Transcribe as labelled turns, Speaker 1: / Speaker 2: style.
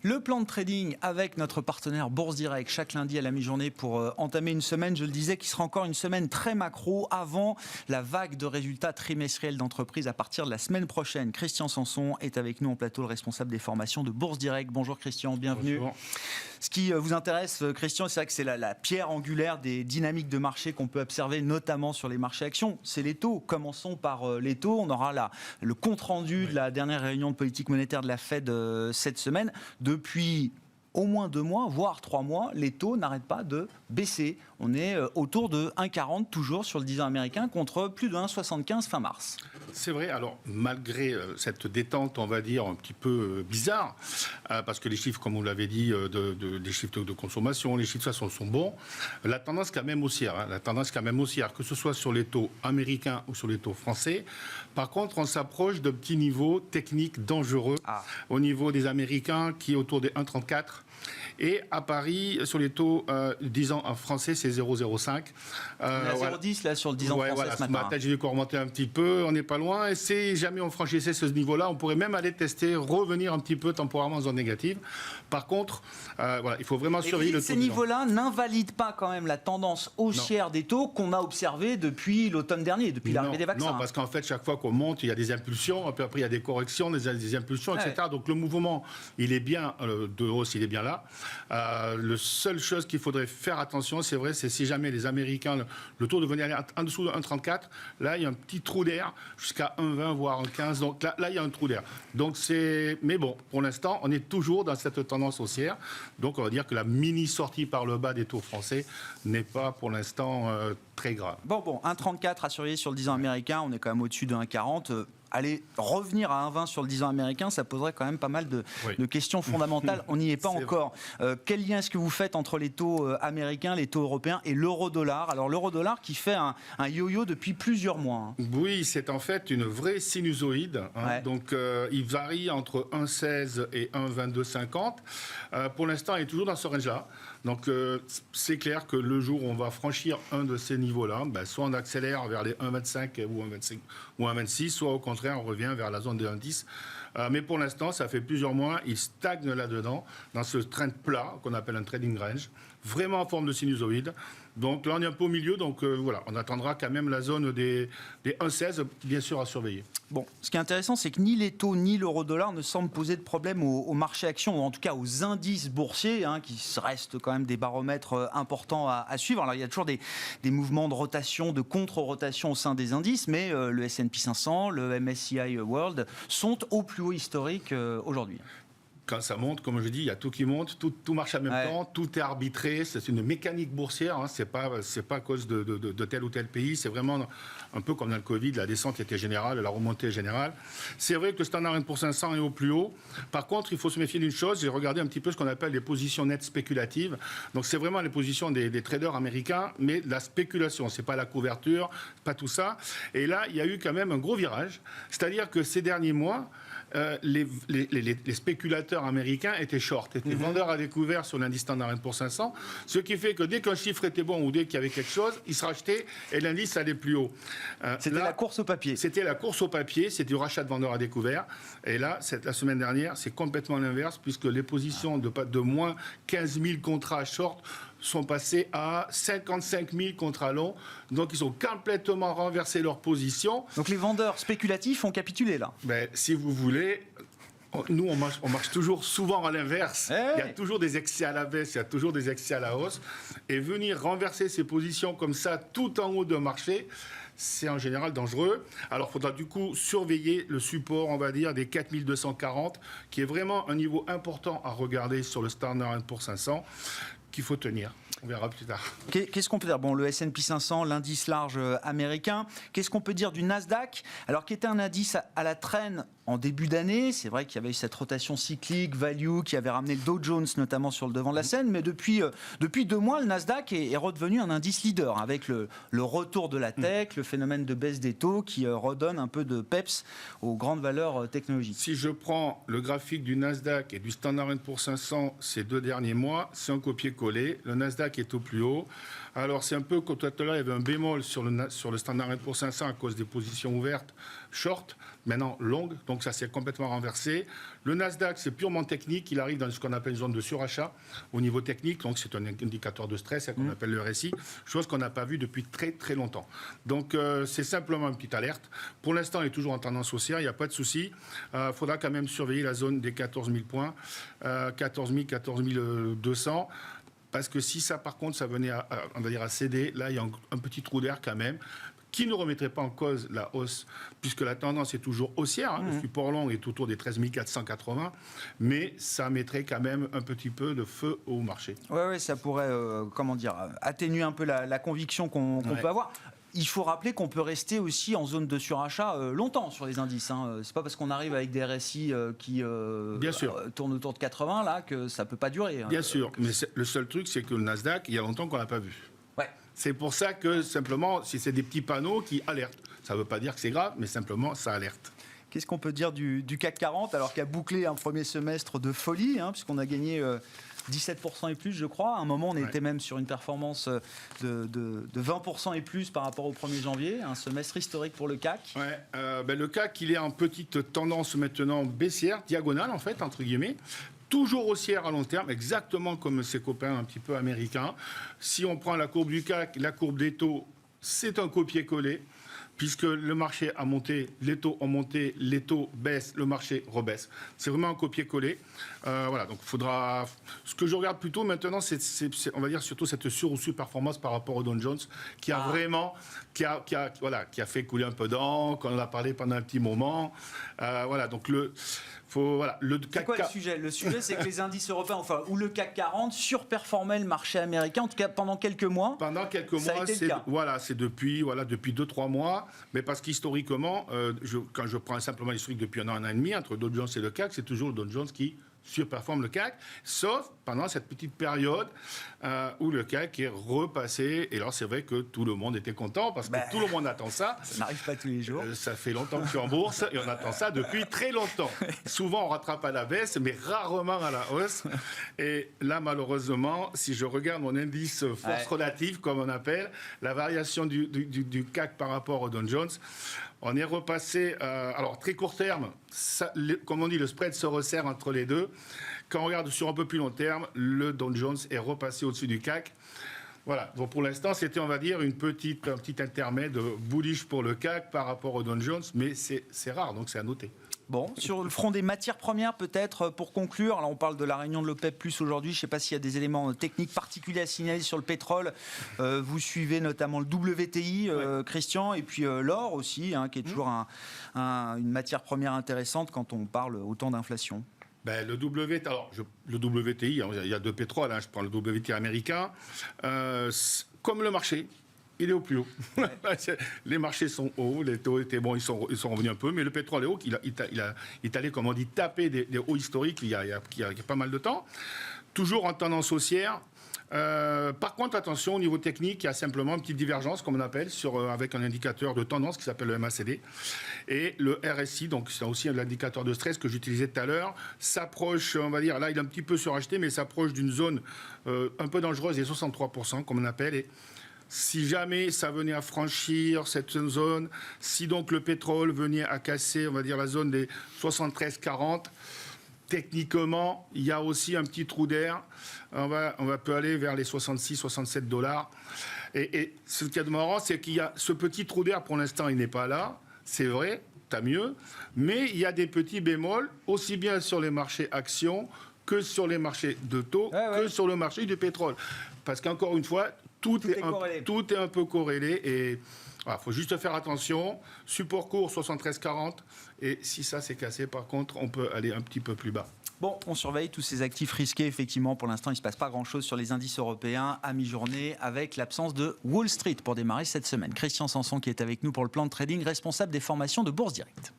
Speaker 1: Le plan de trading avec notre partenaire Bourse Direct chaque lundi à la mi-journée pour entamer une semaine, je le disais, qui sera encore une semaine très macro avant la vague de résultats trimestriels d'entreprise à partir de la semaine prochaine. Christian Sanson est avec nous en plateau, le responsable des formations de Bourse Direct. Bonjour Christian, bienvenue.
Speaker 2: Bonjour.
Speaker 1: Ce qui vous intéresse, Christian, c'est vrai que c'est la pierre angulaire des dynamiques de marché qu'on peut observer, notamment sur les marchés actions. C'est les taux. Commençons par les taux. On aura le compte-rendu de la dernière réunion de politique monétaire de la Fed cette semaine. Depuis au moins 2 mois, voire 3 mois, les taux n'arrêtent pas de baisser. On est autour de 1,40 toujours sur le 10 ans américain contre plus de 1,75 fin mars.
Speaker 2: C'est vrai, alors malgré cette détente, on va dire, un petit peu bizarre, parce que les chiffres, comme vous l'avez dit, les chiffres de consommation, les chiffres de façon sont bons, la tendance quand même haussière, que ce soit sur les taux américains ou sur les taux français. Par contre, on s'approche de petits niveaux techniques dangereux au niveau des Américains qui est autour des 1,34. Et à Paris, sur les taux 10 ans en français, c'est 0,05.
Speaker 1: On est à 0,10 là sur le 10 ans français ce matin.
Speaker 2: J'ai vu qu'on remontait un petit peu, on n'est pas loin. Et si jamais on franchissait ce niveau-là, on pourrait même aller tester, revenir un petit peu temporairement en zone négative. Par contre, il faut vraiment surveiller le taux.
Speaker 1: Ces niveaux-là n'invalident pas quand même la tendance haussière des taux qu'on a observée depuis l'automne dernier, depuis l'arrivée des vaccins.
Speaker 2: Non, parce qu'en fait, chaque fois qu'on monte, il y a des impulsions, après il y a des corrections, des impulsions, etc. Donc le mouvement, il est bien, de hausse, il est bien là. La seule chose qu'il faudrait faire attention, c'est vrai, c'est si jamais les Américains, le taux devenait aller en dessous de 1,34, là, il y a un petit trou d'air jusqu'à 1,20, voire 1,15. Donc là, il y a un trou d'air. Donc mais bon, pour l'instant, on est toujours dans cette tendance haussière. Donc on va dire que la mini-sortie par le bas des taux français n'est pas pour l'instant très grave.
Speaker 1: Bon, 1,34 à surveiller sur le 10 ans américain, on est quand même au-dessus de 1,40. Aller revenir à 1,20 sur le 10 ans américain, ça poserait quand même pas mal de questions fondamentales. On n'y est pas encore. Quel lien est-ce que vous faites entre les taux américains, les taux européens et l'euro-dollar ? Alors l'euro-dollar qui fait un yo-yo depuis plusieurs mois.
Speaker 2: Oui, c'est en fait une vraie sinusoïde. Donc il varie entre 1,16 et 1,2250. Pour l'instant, il est toujours dans ce range-là. Donc c'est clair que le jour où on va franchir un de ces niveaux-là, soit on accélère vers les 1,25 ou 1,26, soit au contraire on revient vers la zone de 1,10. Mais pour l'instant, ça fait plusieurs mois, il stagne là-dedans, dans ce trend plat qu'on appelle un trading range, vraiment en forme de sinusoïde. Donc là, on est un peu au milieu, donc on attendra quand même la zone des 1,16, bien sûr, à surveiller.
Speaker 1: Bon, ce qui est intéressant, c'est que ni les taux ni l'euro-dollar ne semblent poser de problème au marché actions, ou en tout cas aux indices boursiers, qui restent quand même des baromètres importants à suivre. Alors, il y a toujours des mouvements de rotation, de contre-rotation au sein des indices, mais le S&P 500, le MSCI World sont au plus haut historique aujourd'hui.
Speaker 2: Quand ça monte, comme je dis, il y a tout qui monte, tout marche en même temps, tout est arbitré, c'est une mécanique boursière, c'est pas à cause de tel ou tel pays, c'est vraiment un peu comme dans le Covid, la descente était générale, la remontée est générale. C'est vrai que le Standard & Poor's 500 est au plus haut. Par contre, il faut se méfier d'une chose, j'ai regardé un petit peu ce qu'on appelle les positions nettes spéculatives. Donc c'est vraiment les positions des traders américains, mais la spéculation, c'est pas la couverture, pas tout ça. Et là, il y a eu quand même un gros virage, c'est-à-dire que ces derniers mois, les spéculateurs américains étaient short, étaient vendeurs à découvert sur l'indice Standard & Poor's 500, ce qui fait que dès qu'un chiffre était bon ou dès qu'il y avait quelque chose, ils se rachetaient et l'indice allait plus haut.
Speaker 1: C'était la course au papier.
Speaker 2: C'était la course au papier, c'était du rachat de vendeurs à découvert. Et là, la semaine dernière, c'est complètement l'inverse, puisque les positions de moins 15 000 contrats short sont passés à 55 000 contrats longs. Donc, ils ont complètement renversé leur position.
Speaker 1: Donc, les vendeurs spéculatifs ont capitulé, là.
Speaker 2: Si vous voulez... Nous, on marche toujours souvent à l'inverse. Il y a toujours des excès à la baisse, il y a toujours des excès à la hausse. Et venir renverser ces positions comme ça, tout en haut d'un marché, c'est en général dangereux. Alors, il faudra du coup surveiller le support, on va dire, des 4240, qui est vraiment un niveau important à regarder sur le Standard & Poor's 500, qu'il faut tenir. On verra plus tard.
Speaker 1: Qu'est-ce qu'on peut dire ? Bon, le S&P 500, l'indice large américain. Qu'est-ce qu'on peut dire du Nasdaq ? Alors, qui était un indice à la traîne en début d'année. C'est vrai qu'il y avait eu cette rotation cyclique, value, qui avait ramené le Dow Jones notamment sur le devant de la scène. Mais depuis 2 mois, le Nasdaq est redevenu un indice leader avec le retour de la tech, le phénomène de baisse des taux qui redonne un peu de peps aux grandes valeurs technologiques.
Speaker 2: Si je prends le graphique du Nasdaq et du Standard & Poor's 500 ces 2 derniers mois, c'est un copier-coller. Le Nasdaq est au plus haut. Alors, c'est un peu comme tout à l'heure, il y avait un bémol sur le Standard & Poor's 500 à cause des positions ouvertes short, maintenant longues, donc ça s'est complètement renversé. Le Nasdaq, c'est purement technique, il arrive dans ce qu'on appelle une zone de surachat au niveau technique, donc c'est un indicateur de stress qu'on appelle le RSI, chose qu'on n'a pas vue depuis très très longtemps. Donc c'est simplement une petite alerte. Pour l'instant, il est toujours en tendance haussière, il n'y a pas de souci. Il faudra quand même surveiller la zone des 14 000 points, 14 000, 14 200. Parce que si ça, par contre, ça venait on va dire à céder, là, il y a un petit trou d'air quand même, qui ne remettrait pas en cause la hausse, puisque la tendance est toujours haussière. Le support long est autour des 13 480, mais ça mettrait quand même un petit peu de feu au marché.
Speaker 1: Oui, ça pourrait, atténuer un peu la conviction qu'on peut avoir. Il faut rappeler qu'on peut rester aussi en zone de surachat longtemps sur les indices. C'est pas parce qu'on arrive avec des RSI qui tournent autour de 80 là que ça peut pas durer.
Speaker 2: Bien sûr, mais le seul truc, c'est que le Nasdaq, il y a longtemps qu'on l'a pas vu.
Speaker 1: Ouais.
Speaker 2: C'est pour ça que simplement, si c'est des petits panneaux qui alertent, ça ne veut pas dire que c'est grave, mais simplement ça alerte.
Speaker 1: Qu'est-ce qu'on peut dire du CAC 40 alors qu'il a bouclé un premier semestre de folie, puisqu'on a gagné 17% et plus, je crois. À un moment, on était même sur une performance de 20% et plus par rapport au 1er janvier, un semestre historique pour le CAC.
Speaker 2: Le CAC, il est en petite tendance maintenant baissière, diagonale en fait, entre guillemets. Toujours haussière à long terme, exactement comme ses copains un petit peu américains. Si on prend la courbe du CAC, la courbe des taux, c'est un copier-coller. Puisque le marché a monté, les taux ont monté, les taux baissent, le marché rebaisse. C'est vraiment un copier-coller. Donc il faudra... Ce que je regarde plutôt maintenant, c'est on va dire surtout cette sur- ou sous-performance par rapport au Dow Jones, qui a vraiment... Qui a fait couler un peu d'encre, qu'on en a parlé pendant un petit moment. Donc
Speaker 1: c'est quoi le sujet ? Le sujet, c'est que les indices européens, ou le CAC 40, surperformaient le marché américain, en tout cas pendant quelques mois.
Speaker 2: Pendant quelques mois, c'est depuis 2-3 mois. Mais parce qu'historiquement, quand je prends simplement l'historique depuis un an et demi, entre Dow Jones et le CAC, c'est toujours le Dow Jones qui surperforme le CAC, sauf pendant cette petite période où le CAC est repassé. Et là, c'est vrai que tout le monde était content parce que tout le monde attend ça.
Speaker 1: Ça n'arrive pas tous les jours.
Speaker 2: Ça fait longtemps que je suis en bourse et on attend ça depuis très longtemps. Souvent, on rattrape à la baisse, mais rarement à la hausse. Et là, malheureusement, si je regarde mon indice force relative, comme on appelle, la variation du CAC par rapport au Dow Jones, on est repassé, alors très court terme, comme on dit, le spread se resserre entre les deux. Quand on regarde sur un peu plus long terme, le Dow Jones est repassé au-dessus du CAC. Voilà, donc pour l'instant, c'était, on va dire, un petit intermède bullish pour le CAC par rapport au Dow Jones, mais c'est rare, donc c'est à noter.
Speaker 1: Bon, sur le front des matières premières, peut-être, pour conclure, alors on parle de la réunion de l'OPEP+, aujourd'hui, je ne sais pas s'il y a des éléments techniques particuliers à signaler sur le pétrole. Vous suivez notamment le WTI, Christian, et puis l'or aussi, qui est toujours une matière première intéressante quand on parle autant d'inflation.
Speaker 2: Le WTI, il y a deux pétroles, je prends le WTI américain, comme le marché. Il est au plus haut. Les marchés sont hauts, les taux étaient bons, ils sont revenus un peu, mais le pétrole est haut. Il est allé, comme on dit, taper des hauts historiques il y a pas mal de temps. Toujours en tendance haussière. Par contre, attention, au niveau technique, il y a simplement une petite divergence, comme on appelle, avec un indicateur de tendance qui s'appelle le MACD. Et le RSI, donc c'est aussi l'indicateur de stress que j'utilisais tout à l'heure, s'approche, on va dire, là il est un petit peu suracheté, mais s'approche d'une zone un peu dangereuse, des 63%, comme on appelle. Et si jamais ça venait à franchir cette zone, si donc le pétrole venait à casser, on va dire, la zone des 73-40, techniquement, il y a aussi un petit trou d'air. On peut aller vers les 66-67 $. Et ce qu'il y a de marrant, c'est qu'il y a ce petit trou d'air, pour l'instant, il n'est pas là. C'est vrai, tant mieux. Mais il y a des petits bémols, aussi bien sur les marchés actions que sur les marchés de taux, que sur le marché du pétrole. Parce qu'encore une fois, tout est un peu corrélé. Et il faut juste faire attention. Support court, 73,40. Et si ça s'est cassé, par contre, on peut aller un petit peu plus bas.
Speaker 1: Bon, on surveille tous ces actifs risqués. Effectivement, pour l'instant, il ne se passe pas grand-chose sur les indices européens à mi-journée, avec l'absence de Wall Street pour démarrer cette semaine. Christian Sanson qui est avec nous pour le plan de trading, responsable des formations de Bourse Direct.